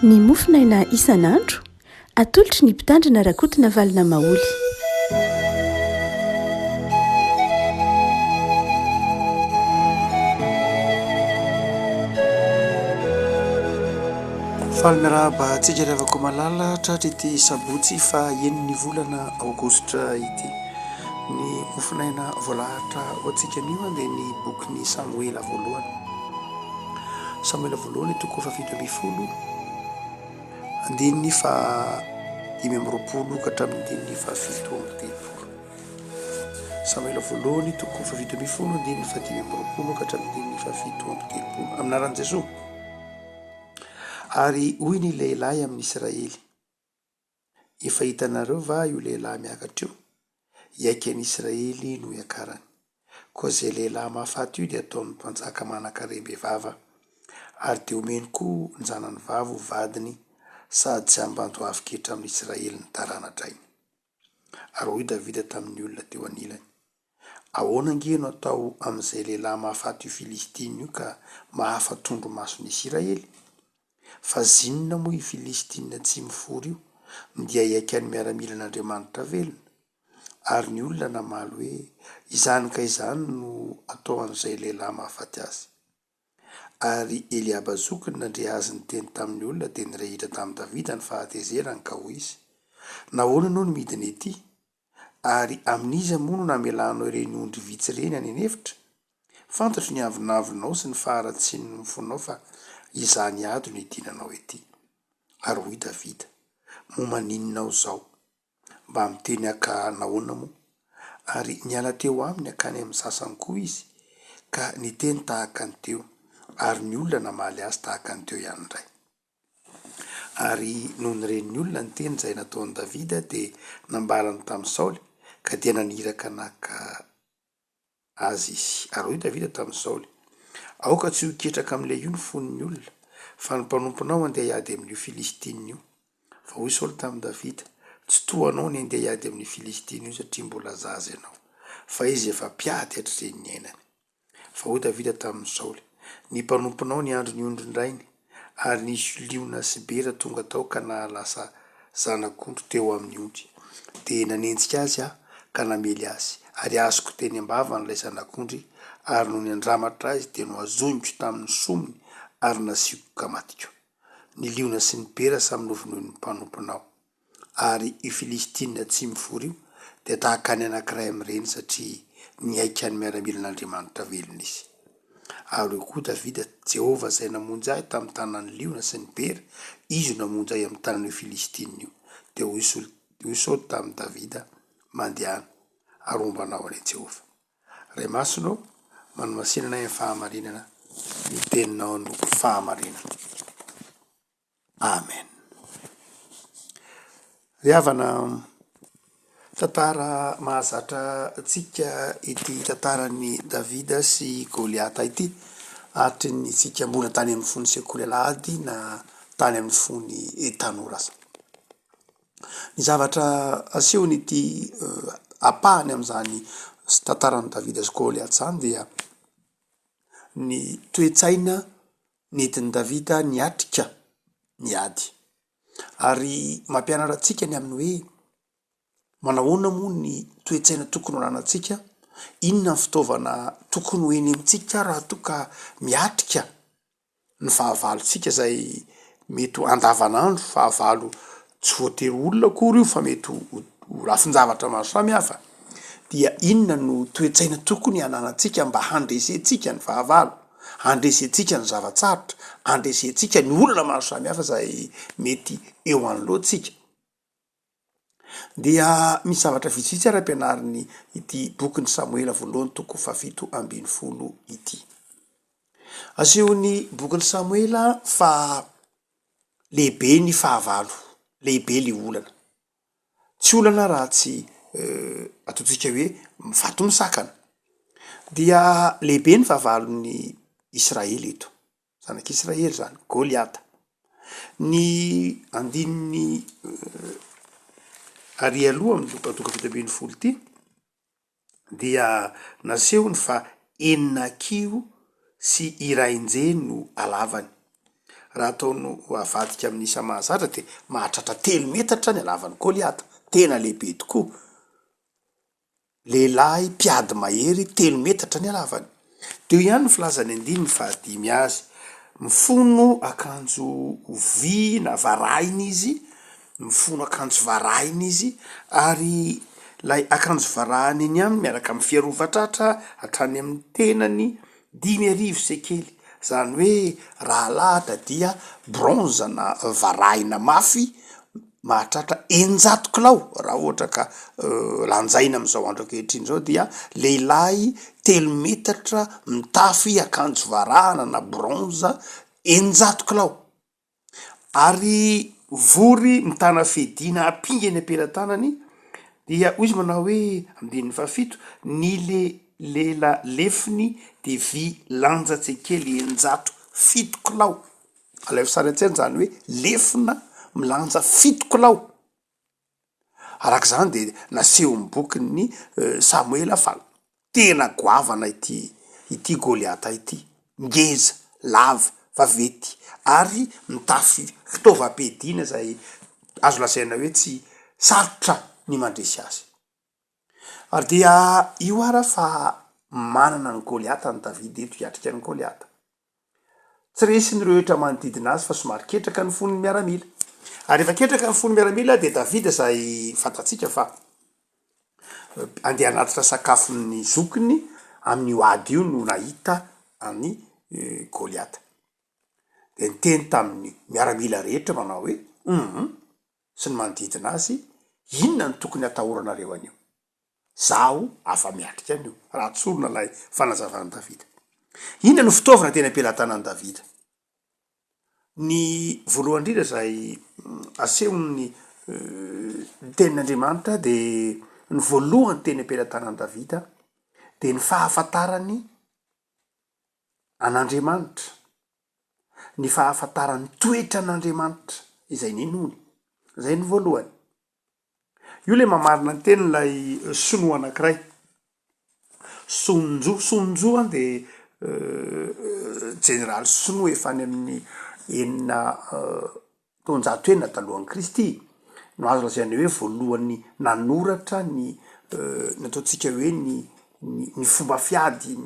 Ny mofinaina isan'andro atolotry ny mpitandrina rakotina valina maoly. Falmirahaba antsika ravako malala tratra ity sabotsy fa eniny volana aogositra ity. Ny mofinaina voalahatra ho antsika anio dia ny bokin'ny Samoela voalohany. Samoela voalohany toko fafito ambin'ny folo andininy fa 5 ka hatramin'ny andininy fa 7 Samoela voalohany toko fafito ambin'ny folo andininy fa 5 ka hatramin'ny andininy fa 7 aminaran'i Jesosy. Ary hoy ny lehilahy amin'ny Israely: efa hitanareo va io lehilahy miakatra io? Iaiky an'i Israely no iakarany. Koa izay lehilahy mahafaty io dia ataon'ny mpanjaka manan-karem-behivava, ary dia omeny koa ny zanany vavy ho vadiny, sady tsy hambanto avo-ketra amin'ny Israely ny taranadrainy. Ary hoy Davida tamin'ny olona teo anilany: ahoana nge no atao amin'izay lehilahy mahafaty io Filistina io ka mahafatondro mason'ny Israely? Fa zinona moa i Filistina tsy mifory io, dia iaiky any miaramila an'Andriamanitra velona? Ary ny olona namaly hoe izany ka izany no atao an'izay lehilahy mahafaty azy. Ary Eliaba zokiny nandre azy ny teny tamin'ny olona dia nirehitra tamin'ny Davida ny fahatezerany ka hoy izy: nahoana anao no midina ety? Ary amin'iza moa no namelanao ireny ondry vitsy ireny any anefitra? Fantatro ny avinavinao sy ny faharatsiany ny fonao fa izany ady no idinanao ety. Ary hoy Davida: momba ninonao zao? Mba miteny aka nahoana moa? Ary niala teo aminy akany amin'ny sasany koa izy, ka niteny tahaka ny teo, ary ny olona namaly azy tahaka ny teo ihany indray. Ary noho niren'ny olona ny teny izay nataon'i Davida dia nambarany tamin'i Saoly, ka dia naniraka naka azy izy. Ary hoy Davida tamin'i Saoly: aoka tsy ho ketraka amin'ilay io ny fon'ny olona, fa ny mpanomponao andeha hiady amin'io Filistina io. Fa hoy Saoly tamin'i Davida: tsy toanao ny andeha hiady amin'ny Filistina io satria mbola zaza ianao, fa izy efa mpiady hatr'izay ny ainany. Fa hoy Davida tamin'i Saoly: ny mpanomponao ny andro ny ondrindrainy, ary nisy liona sy bera tonga tao ka nahalasa zanak'ondry teo amin'ny ondry. Dia nanenjika azy aho ka namely azy, ary azoko teny ambava n'ilay zanak'ondry, ary no niandramatra azy dia noazoniko tamin'ny somony, ary nasiako kamatiko. Ny liona sy ny bera samy novonohy ny mpanomponao, ary i Filistina tsy mifory io dia tahaka ny anankiray amin'ireny satria niaiky any miaramila an'Andriamanitra velona izy. Ary hoy koa Davida: Jehovah izay namonjy ahy tamin'ny tanan'ny liona sy ny bera, izy namonjy ahy amin'ny tanan'io Filistina io. Dia hoy Saoly tamin'i Davida: mandehana, arombanao any Jehovah. Ray masonao, manomasinana amin'ny fahamarinana, ny teninao no fahamarinana. Amen. Ry havana, tantara mahazatra antsika ity tantaran'ny Davida sy Goliata ity, atry ny tsika mbola tany amin'ny fony sekoly alahady na tany amin'ny fony tanora aza. Ny zavatra asehony ity apahany amin'izany tantaran'i Davida sy Goliata zany dia ny toe-tsaina nentin'i Davida niatrika niady. Ary mampianatra antsika ny amin'ny hoe manahoana moa ny toe-tsaina tokony ho anantsika, inona ny fitaovana tokony ho eny amintsika raha toa ka miatrika ny fahavalontsika izay mety ho andavanandro. Fahavalo tsy voatery olona akory io fa mety ho lafin-javatra maro samihafa. Dia inona no toe-tsaina tokony hananantsika mba handresentsika ny fahavalo, handresentsika ny zavatsarotra, handresentsika ny olona maro samihafa izay mety eo anoloantsika. Dia misy zavatra vitsivitsy ary ampianariny ity bokin'ny Samoela voalohany toko fafito ambin'ny folo ity. Asehony bokin'ny Samoela fa lehibe ny fahavalo, lehibe le olana. Tsy olana raha tsy ataontsika hoe mifato misakana. Dia lehibe ny fahavalon'ny Israely eto, zanak'Israely zany, Goliata. Ny andininy ary aloha amin'ny toko fafito ambin'ny folo ity dia nasehony fa 9 kilo sy iray nje no alavany, raha ataono avadika amin'isa mahazatra de mahatratra 3 metatra ny alavany Goliata, tena lehibe tokoa. Lehilahy mpiady mahery 3 metatra ny alavany. Teo ihany ny filazany andiny fahadimy azy, mifono akanjo vy na varahiny izy, mifono akanjo varahiny izy, ary lay akanjo varahiny iny aminy miaraka amin'ny fiarovatratra hatrany amin'ny tenany 5,000 sekely. Zany hoe raha lahatra dia bronze na varahina mafy mahatratra 900 kilao raha ohatra ka lanjaina am'izao andro ankehitriny zao, dia lehilahy 3 metatra mitafy akanjo varahana na bronze 900 kilao, ary vory mitana fedina apinga eny ampelantanany. Dia hoy izy manao hoe ambin'ny 7 ny lela lefiny de vy lanjatsekely 907 kilao. Alay sary an-tsaina zany hoe lefina milanja 7 kilao. Arak'izany de naseho ny bokin'ny Samuela fa tena goavana ity Goliata ity, ngeza, lava, vavety, ary mitafy fitaovam-piadiana zay azo lasaina hoe tsy sarotra ny mandresy azy. Ary dia io ara fa manana ny Goliata ny Davida eto hiatrika ny Goliata. Tsy resy ny rehetra manodidina azy fa somary ketraka ny fonony miaramila. Ary efa ketraka ny fonony miaramila de Davida zay fantatsika fa andeha anatitra sakafon'ny zokiny amin'io ady io no nahita any Goliata. De niteny tamin'ny miaramila rehetra manao hoe sy ny manodidina azy, inona ny tokony atahoranareo an'io? Zaho afa miatrika an'io, raha tsorona lay fanazavan'i Davida. Inona no fitaovana tena ampelantanan'i Davida? Ny voalohany indrindra zay asehony tenin'Andriamanitra de ny voalohany teny ampelantanan'i Davida de ny fahafantarany an'Andriamanitra, ny fahafantarany toetra an'Andriamanitra izay ninony, zay ny voalohany. Io le mamarina ny tenin'lay sinoa anankiray, Sonjo de generaly sinoa efa any amin'ny 900 talohan'i Kristy, no azo lazaina hoe voalohany nanoratra ny nataotsika hoe ny fomba fiady,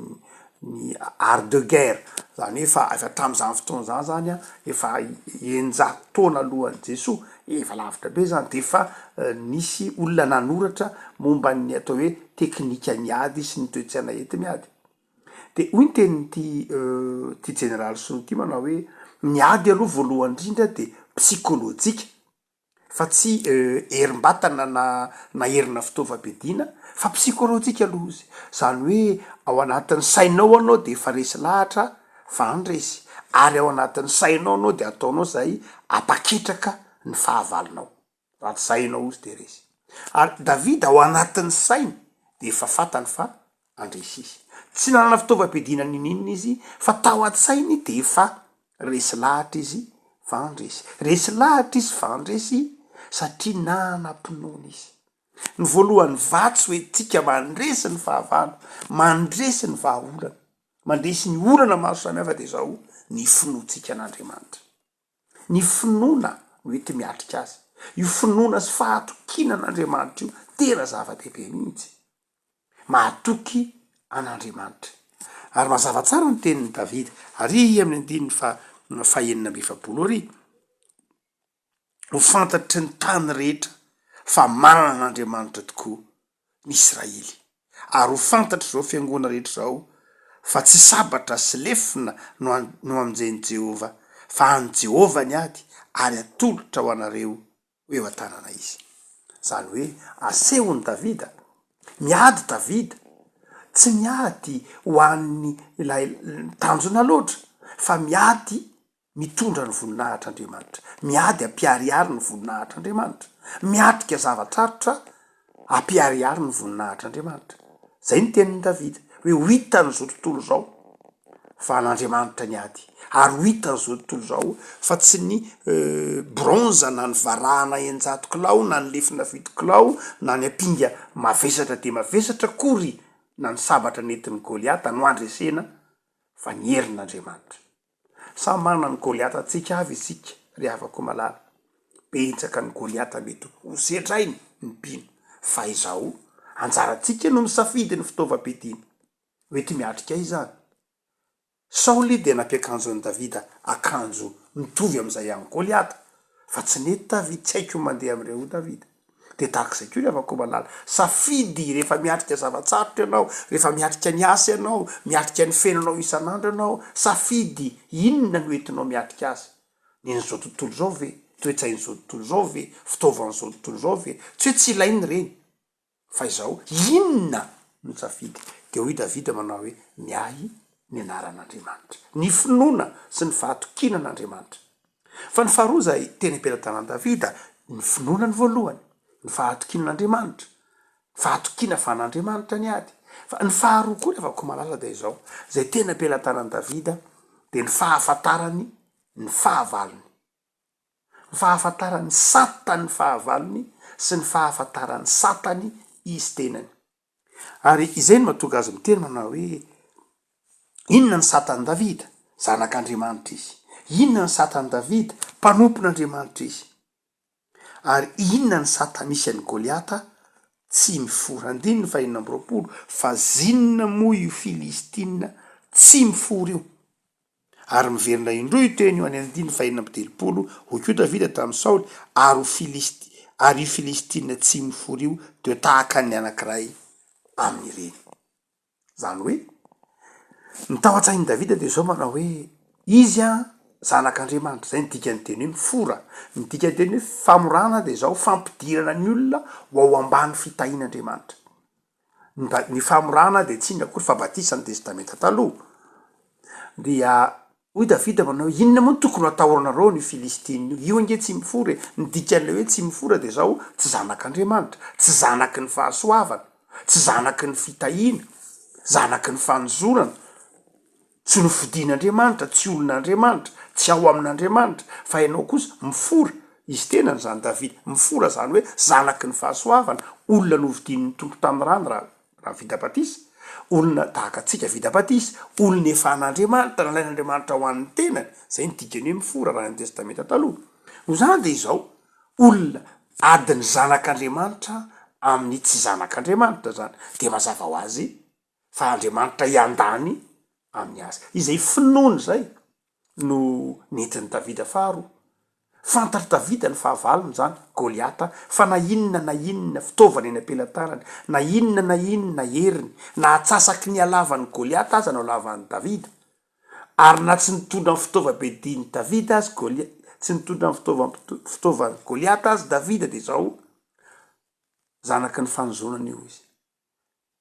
ny art de guerre. Zany hoe efa hatramin'izany fotoana zany efa 900 taona alohan'i Jesoa, efa lavitra be zany, de efa nisy olona nanoratra momba ny atao hoe teknika ny ady sy ny toe-tsaina ety miady. De hoy ny tenyty generaly sinoa ty manao hoe ny ady aloha voalohany indrindra de psikolojika, fa tsy herim-batana na herina fitaovam-piadiana, fa psikolojika aloha izy. Zany hoe ao anatin'ny sainao anao de efa resy lahatra fa andresy, ary ao anatin'ny sainao anao de ataonao zay apaketraka ny fahavalonao, raha tsy sainao izy de resy. Ary Davida ao anatin'ny sainy de efa fantany fa andresy izy. Tsy nanana fitaovam-piadiana ninina izy, fa tao an-tsainy de efa resy lahatra izy fa andresy. Resy lahatra izy fa andresy satria nanam-pinoana izy. Ny voalohany vatsy hoe tsika mandresy ny fahavalo, mandresy ny vahaolana, mandresy ny olana maro samihafa de zao ny finoantsika an'Andriamanitra. Ny finoana no ety miatrika azy. Io finoana sy fahatokina an'Andriamanitra io tena zava-dehibe mihitsy. Mahatoky an'Andriamanitra. Ary mazava tsara ny tenin'ny Davida, ary amin'ny andininy fa 970 ary, ho fantatry ny tany rehetra fa manana an'Andriamanitra tokoa ny Israely. Ary ho fantatry zao fiangonana rehetra zao fa tsy sabatra sy lefina no am'jeny Jehova, fa any Jehova ny ady, ary atolotra ho anareo ho eo an-tanana izy. Zany hoe asehony Davida, miady Davida, tsy miady ho an'ny ilay tanjona loatra, fa miady mitondra ny voninahitr'Andriamanitra, miady ampiariary ny voninahitr'Andriamanitra, miatrika zava-tsarotra ampiariary ny voninahitr'Andriamanitra. Zay ny tenin'ny Davida hoe ho hitan'izao tontolo zao fa an'Andriamanitra ny ady, ary ho hitan'izao tontolo zao fa tsy ny bronze na ny varahana 900 kilao na ny lefina 7 kilao na ny apinga mavesatra de mavesatra kory na ny sabatra nentin'ny Goliata no andresena, fa ny herin'Andriamanitra. samy mana ny goliata tsika avy isika ry avako malala betsaka ny goliata mety ho setrainy ny mpino fa izao anjaratsika no misafidy ny fitaovam-piadiana oety miatrika izany Saoly dia nampiakanjo ny Davida akanjo mitovy amin'izay ihany goliata fa tsy nety Davida tsy haiko mandeha amin'ireo Davida de tahak'izay koa ry avako malala safidy rehefa miatrika zavatsarotra ianao rehefa miatrika ny asa ianao miatrika ny fenanao isan'andro ianao safidy inona no entinao miatrika azy nen'izao tontolo zao ve toetsain'izao tontolo zao ve fitaovan'izao tontolo zao ve tsy hoe tsy ilainy reny fa izao inona no safidy de hoy Davida manao hoe miahy ny anaran'Andriamanitra ny finoana sy ny fahatokinan'Andriamanitra fa ny faharoa zay teny am-pelatanan'i Davida ny finoana ny voalohany ny fahatokinan'Andriamanitra fahatokina fan'Andriamanitra ny ady fa ny faharoa koa rehefa ko malala de izao zay tena am-pelatanan'i Davida de ny fahafantarany ny fahavalony ny fahafantarany satany fahavalony sy ny fahafantarany satany izy tenany ary izay no mahatonga azy miteny manao hoe inona ny satany Davida zanak'Andriamanitra izy inona ny satany Davida mpanompon'Andriamanitra izy ary inona ny sata misy an'ny Goliata tsy mifory andininy fa 40 fa zinona moa io Filistina tsy mifory io ary miverina indroa io teny io any andiny fa 40 ho koa Davida tamin'ny Saoly ary io Filistina tsy mifory io de tahaka ny anankiray amin'ireny zany hoe ny tao an-tsain'i Davida de zao manao hoe izy zanak'Andriamanitra zay ny dikany teny hoe mifora ny dikany teny hoe famorana de zao fampidirana ny olona ho ao ambany fitahian'Andriamanitra ny famorana de tsy inona akory fa batisa ny testamenta taloha dia hoy Davida manao inona moa tokony atahoranareo ny Filistina io ange tsy mifory ny dikan'le hoe tsy mifora de zao tsy zanak'Andriamanitra tsy zanaky ny fahasoavana tsy zanaky ny fitahiana zanaky ny fanozorana tsy nofidin'Andriamanitra tsy olon'Andriamanitra tsy ao amin'Andriamanitra fa ianao kosa mifora izy tenany zany Davida mifora zany hoe zanaky ny fahasoavana olona novidin'ny tompo tamin'ny rano raha vita batisa olona tahaka atsika vita batisa olona efa an'Andriamanitra nalain'Andriamanitra ho an'ny tenany zay ny dikany hoe mifora raha ny testamenta taloha no zany de izao olona adiny zanak'Andriamanitra amin'ny tsy zanak'Andriamanitra zany de mazava ho azy fa Andriamanitra iandany amin'ny azy izay finoana zay no nentin'ny Davida faharoa fantatry Davida ny fahavalony zany Goliata fa na inona fitaovana eny am-pelatanany na inona heriny na atsasaky ny alavan'ny Goliata aza no alavan'ny Davida ary na tsy nitondra ny fitaovam-bediny Davida azy tsy nitondra ny fitaovan'ny Goliata azy Davida de zao zanaky ny fanozonana io izy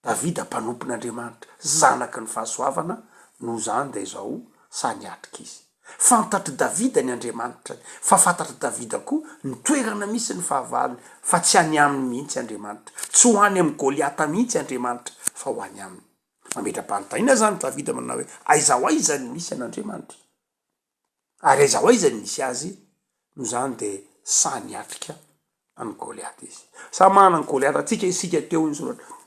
Davida mpanompon'Andriamanitra zanaky ny fahasoavana no zany de zao sany atrika izy fantatry Davida ny Andriamanitra fa fantatry Davida koa ny toerana misy ny fahavalony fa tsy any aminy mihitsy Andriamanitra tsy ho any amin'ny Goliata mihitsy Andriamanitra fa ho any aminy mametra-panontaniana zany Davida manao hoe aizao aizany misy an'Andriamanitra ary aizao aizany misy azy no zany de sany atrika amin'ny Goliata izy samy mana ny Goliata atsika isika teo ny soratra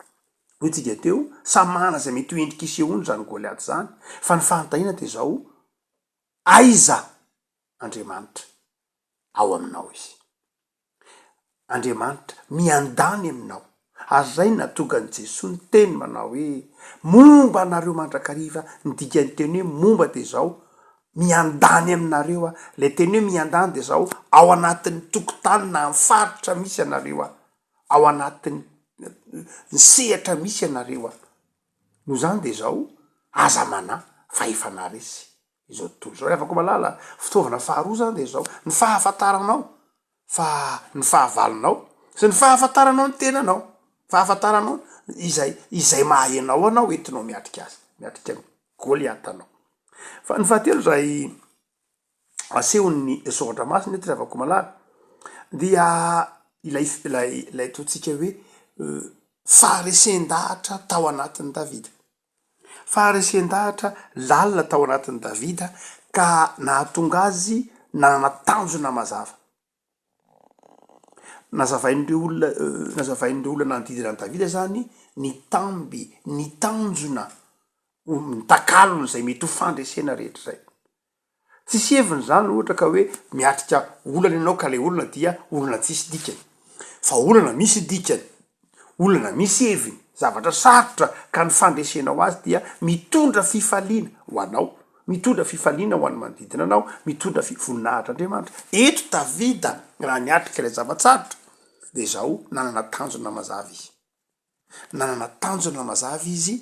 hoy tsika teo samy mana zay mety ho endrika isehony zany Goliata zany fa ny fanontaniana de zao aiza Andriamanitra ao aminao izy Andriamanitra miandany aminao ary zay natonga ny Jesosy ny teny manao hoe momba anareo mandrakariva ny dikany teny hoe momba de zao miandany aminareo le teny hoe miandany de zao ao anatin'ny tokotany na faritra misy anareo ao anatin'ny ny sehatra misy anareo no zany de zao aza mana fa efa naresy izao tontolo zao afaka malala fitaovana faharoa zany de zao ny fahafantaranao fa ny fahavalonao sy ny fahafantaranao ny tenanao fahafantaranao izay mahaenao anao entinao miatrika azy miatrika Goliata anao fa ny fahatelo zay asehon'ny soratra masina ty afaka malala dia ilay totsika hoe faharesen-dahatra tao anatin'ny Davida faharesen-dahatra lalina tao anatin'ny Davida ka nahatonga azy nanana tanjona mazava nazavain'ireo olona nanodidina any Davida zany ny tamby ny tanjona ny takalony zay mety ho fandresena rehetra zay tsisy heviny zany ohatra ka hoe miatrika olana ianao ka le olana dia olana tsisy dikany fa olana misy dikany olana misy heviny zavatra sarotra ka ny fandresenao azy dia mitondra fifaliana ho anao mitondra fifaliana ho an'ny manodidina anao mitondra voninahitryandriamanitra eto Davida raha niatrika ilay zavatsarotra de zao nanana tanjona mazava izy nanana tanjona mazava izy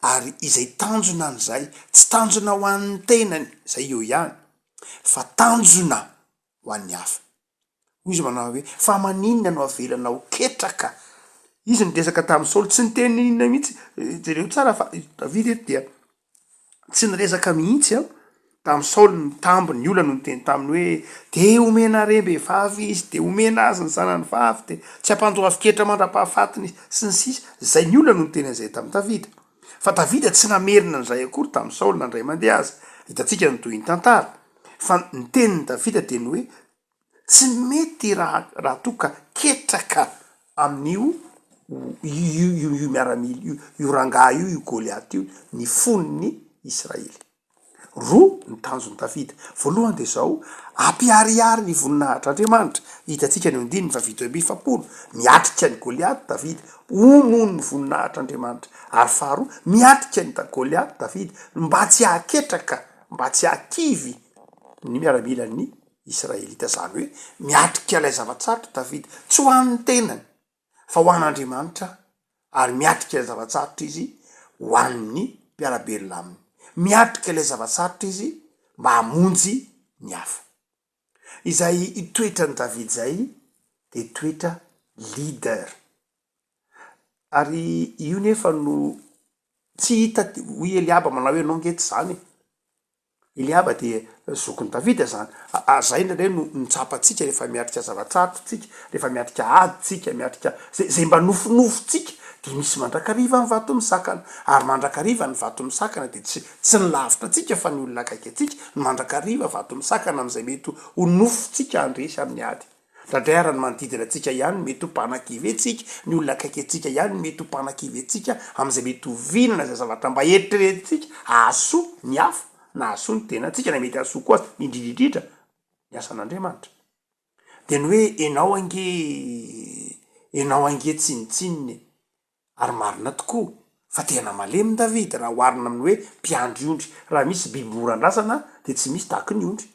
ary izay tanjona an'izay tsy tanjona ho an'ny tenany zay eo ihany fa tanjona ho an'ny hafa izy manao hoe fa maninona no avelanao ketraka izy ny resaka tamin'ny Saoly tsy niteny inona mihitsy jereo tsara fa Davida eto dia tsy niresaka mihitsy tamin'ny Saoly mitambo ny olana no niteny taminy hoe de omena rem-behivavy izy de omena azy ny zanany vavy de tsy ampandoavy ketra mandra-pahafatiny sy ny sisa zay ny olana no niteny an'izay tamin'ny Davida fa Davida tsy namerina n'izay akory tamin'ny Saoly nandray mandeha azy hitantsika ny toy ny tantara fa ny tenin'ny Davida de ny hoe tsy mety raha toka ketraka amin'io io miaramily io rangahy io Goliaty io ny foniny Israely roa ny tanjony Davida voalohany de zao ampiariary ny voninahitr'Andriamanitra hitantsika ny andininy fa vito amby efapolo miatrika ny Goliaty Davida onono ny voninahitr'Andriamanitra ary faharoa miatrika ny Goliaty Davida mba tsy haketraka mba tsy hakivy ny miaramilan'ny Israelita zany hoe miatrika ilay zavatsarotra Davida tsy ho an'ny tenany fa ho an'Andriamanitra ary miatrika ilay zavatsarotra izy ho an'ny mpiarabelona aminy miatrika ilay zavatsarotra izy mba hamonjy ny hafa izay toetra ny Davida zay de toetra leader ary io nefa no tsy hita hoy Eliaba manao hoe anao ngety zany Eliaba de zokiny Davida zany zay indray no nitsapatsika rehefa miatrika zavatsarotra tsika rehefa miatrika ady tsika miatrika zay mba nofonofotsika de misy mandrakariva ny vato misakana ary mandrakariva ny vato misakana de tsy nilavitra tsika fa ny olona akaiky atsika ny mandrakariva vato misakana am'izay mety ho nofotsika andresy amin'ny ady ndradray ny manodidina atsika ihany mety ho mpanan-kivy atsika ny olona akaiky atsika ihany mety ho mpanan-kivy atsika am'izay mety ho vinana zay zavatra mba eritreretintsika ahasoa ny hafa na asoa ny tena atsika na mety asoa koa indridridritra ny asan'Andriamanitra de ny hoe enao ange tsinitsininy ary marina tokoa fa tena malemy Davida raha oharina amin'ny hoe mpiandry ondry raha misy biby moran-drasana de tsy misy tahaky ny ondry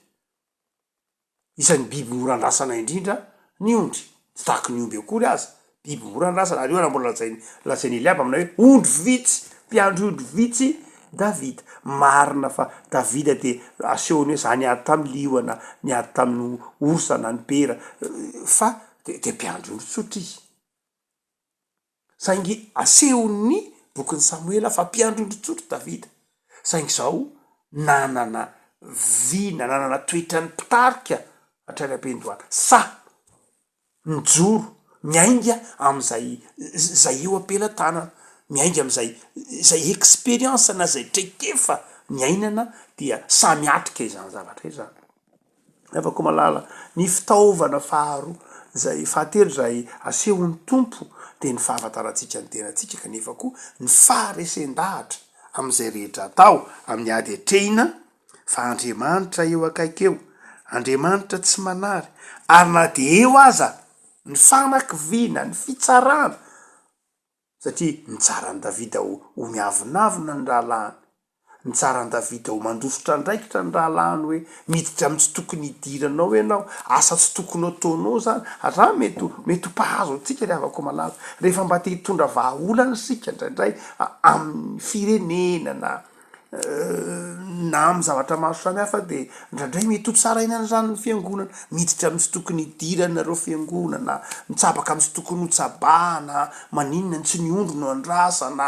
isan'ny biby moran-drasana indrindra ny ondry tsy tahaky ny omby akory azy biby moran-drasana ary io raha mbola lazainy Eliaba amina hoe ondry vitsy mpiandry ondry vitsy Davida marina fa Davida de asehony hoe za niady tamin'ny liona niady tamin'ny orsana ny pera fa de mpiandry ondry tsotra izy saingy asehony bokin'ny Samoela fa mpiandry ondry tsotra Davida saingy zao nanana toetra ny mpitarika hatrany am-pendohana mijoro miainga am'izay eo ampelatanana miainga am'izay expérience na zay traikefa miainana dia samy atrika izany zavatra izany afako malala ny fitaovana faharoa zay fahatelo zay asehon'ny tompo de ny fahafantarantsika ny tenatsika kanefa koa ny faharesen-dahatra am'izay rehetra atao amin'ny ady atrehina fa Andriamanitra eo akaiky eo Andriamanitra tsy manary ary na de eo aza ny fanakiviana ny fitsarana satria nitsarany Davida ho miavonavina ny rahalahiny nitsarany Davida ho mandositra andraikitra ny rahalahiny hoe miditra amin'ny tsy tokony hidiranao ianao asa tsy tokony ataonao zany raha mety ho mpahazo antsika ry havako malala rehefa mba te hitondra vahaolana sika indraindray amin'ny firenena na amin'ny zavatra maro samihafa de indraindray mety ho tsaraina zany ny fiangonana miditra amin'ny tsy tokony hidirana nareo fiangonana mitsabaka amin'ny tsy tokony ho tsabana maninona ny tsy ny ondro no andrasana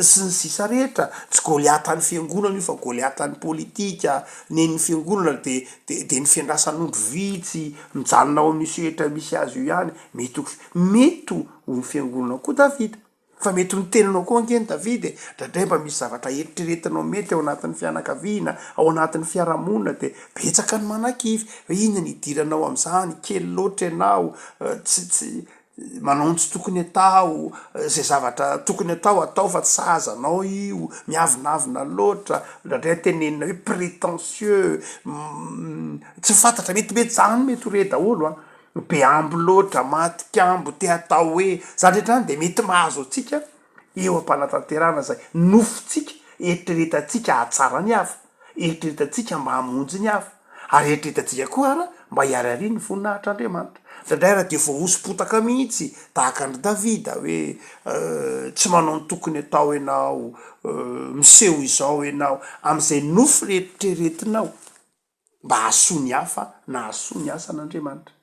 sy ny sisa rehetra tsy Goliatan'ny fiangonana io fa Goliatan'ny politika neny fiangonana de ny fiandrasan'ondro vitsy mijalona ao amin'ny sehatra misy azy io ihany mety ho ny fiangonana koa Davida fa mety ho nitenanao koa angeny Davida ndraindray mba misy zavatra eritreretinao mety ao anatin'ny fianakaviana ao anatin'ny fiarahamonina de betsaka ny manan-kivy inona ny idiranao am'izany kely loatra ianao tsy manao tsy tokony atao zay zavatra tokony atao fa tsy sahazanao io miavinavina loatra ndradray tenenina hoe prétentieux tsy fantatra metimety zany mety ho re daholo a be ambo loatra matikambo te atao hoe zany rehetrany de mety mahazo atsika eo am-panatanterana zay nofotsika eritreretatsika ahatsara ny hafa eritreretatsika mba hamonjy ny hafa ary eritreretatsika koa ara mba hiarary ny voninahitr'andriamanitra ndradray raha de voaosipotaka mihitsy tahaka andry davida hoe tsy manao ny tokony atao ianao miseho izao ianao am'izay nofo reritreretinao mba hahasoa ny hafa na hahasoa ny asan'andriamanitra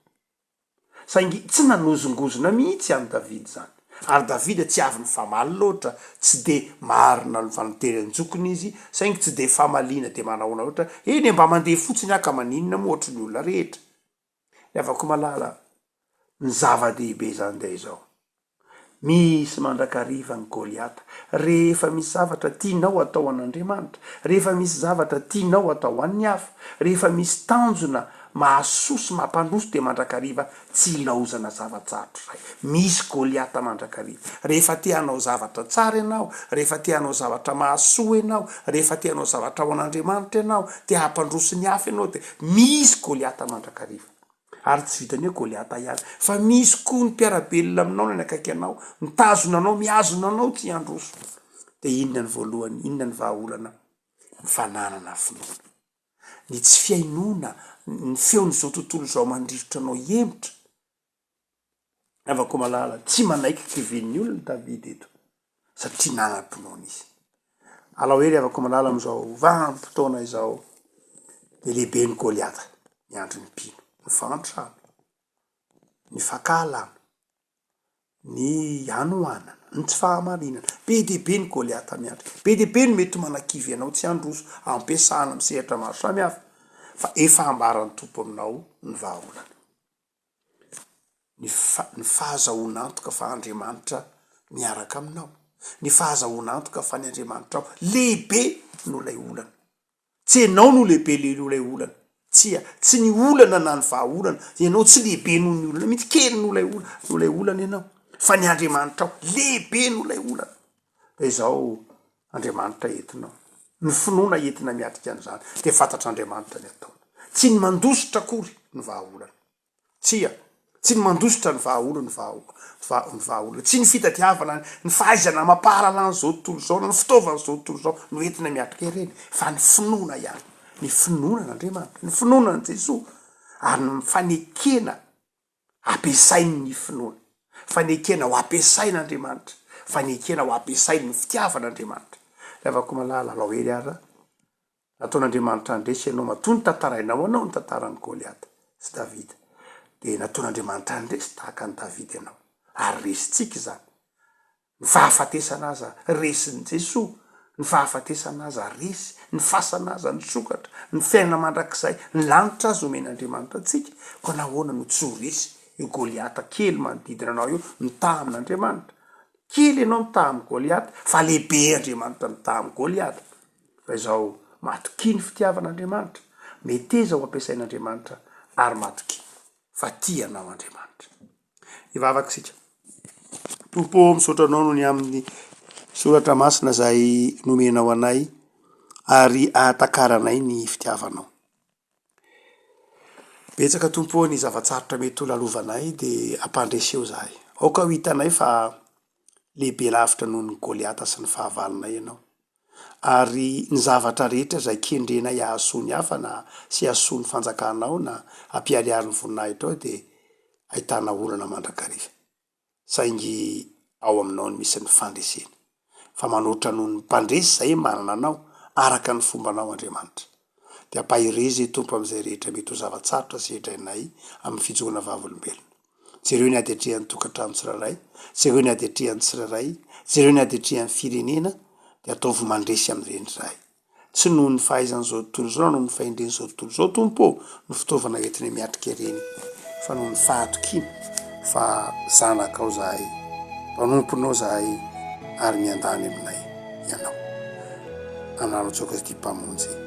saingy tsy nanozongozona mihitsy any davida zany ary davida tsy avy ny famaly loatra tsy de marina ny vanoteny anjokony izy saingy tsy de famaliana de manaona ohatra eny mba mandeha fotsiny aka maninona mo ohatry ny olona rehetra ny avako malala ny zava-dehibe zany de izao misy mandrakariva ny goliata rehefa misy zavatra tianao atao an'andriamanitra rehefa misy zavatra tianao atao an'ny hafa rehefa misy tanjona mahasosy mampandroso de mandrakariva tsy ilaozana zava-tsarotro ray misy goliata mandrakariva rehefa tianao zavatra tsara ianao rehefa tianao zavatra mahasoa ianao rehefa tianao zavatra ao an'andriamanitra ianao te hampandroso ny hafa ianao de misy goliata mandrakariva ary tsy vitany hoe goliata ihany fa misy koa ny mpiarabelona aminao ny akaiky anao mitazona anao miazona anao tsy androso de inona ny voalohany inona ny vahaolana mifananana finoana ny tsy fiainona ny feon'izao tontolo zao mandrivotra anao emitra avako malala tsy manaiky kivin'ny olona davida eto satria nanam-pinoana izy alahoery avako malala am'izao vanim-potoana izao de lehibe ny goliata miandry ny mpino ny fantrano ny fakalana ny anoanana ny tsy fahamarinana be debe ny goliata miandry be debe ny mety manakivy anao tsy androso ampiasana misehatra maro samy hafa fa efa ambarany tompo aminao ny vahaolana ny fahazahoanantoka fa Andriamanitra miaraka aminao ny fahazahoanantoka fa ny Andriamanitra ao lehibe no lay olana tsy enao no lehibe lay olana tsy ny olana na ny vahaolana ianao tsy lehibe noho ny olana mihitsy kely no lay olana ianao fa ny Andriamanitra ao lehibe no lay olana de izao Andriamanitra entinao ny finoana entina miatrika an'izany de fantatr'Andriamanitra ny ataona tsy ny mandositra akory ny vahaolana tsy ny mandositra ny vahaolana ny vahaolana tsy ny fitadiavana ny fahaizana mampahalalany zao tontolo zao ny fitaovana zao tontolo zao no entina miatrika ireny fa ny finoana ihany ny finoana n'Andriamanitra ny finoana ny Jesosy ary ny fanekena ampiasainy ny finoana fanekena ho ampiasain'Andriamanitra fanekena ho ampiasainy ny fitiavan'Andriamanitra avako malala lahoery ara nataon'Andriamanitra andresy ianao matony tantarainao anao ny tantarany Goliata sy Davida de nataon'Andriamanitra andresy tahaka ny Davida ianao ary resitsika zany ny fahafatesana aza resiny Jesosy ny fahafatesana aza resy ny fasana aza ny sokatra ny fiainana mandrakizay ny lanitra azy omen'Andriamanitra atsika ko nahoana no tsy ho resy io Goliata kely manodidina anao io mitaha amin'Andriamanitra kely ianao mitaha amin'ny Goliata fa lehibe Andriamanitra mitaha amin'ny Goliata fa izao matoky ny fitiavan'Andriamanitra meteza ho ampiasain'Andriamanitra ary matoky fa tianao Andriamanitra ivavaka sika tompo misaotra anao no ny amin'ny soratra masina zay nomenao anay ary ahatakaranay ny fitiavanao betsaka tompo ny zavatsarotra mety ho lalovanay de ampandreseo zahay aoka ho hitanay fa lehibe lavitra noho ny Goliata sy ny fahavalonay ianao ary ny zavatra rehetra zay kendrenay ahasoa ny hafa na sy ahasoa ny fanjakanao na ampialiary ny voninahitra ao de ahitana olana mandrakariva saingy ao aminao ny misy ny fandreseny fa manoatra noho ny mpandresy zay manana anao araka ny fombanao Andriamanitra de ampahirezy tompo am'izay rehetra mety ho zavatsarotra sy hedrainay amin'ny fijoroana vavolombelona jereo ny adetrehan'ny tokantrano tsiraray jereo ny adetrehan'ny tsiraray jereo ny adetrehan'ny firenena de ataovy mandresy am'ireny zahay tsy noho ny fahaizan'izao tontolo zao noho ny fahendren'izao tontolo zao tompo no fitaovana entina miatrika ireny fa noho ny fahatokina fa zanakao zahay mpanomponao zahay ary miandany aminay ianao anano tsoka ty mpamonjy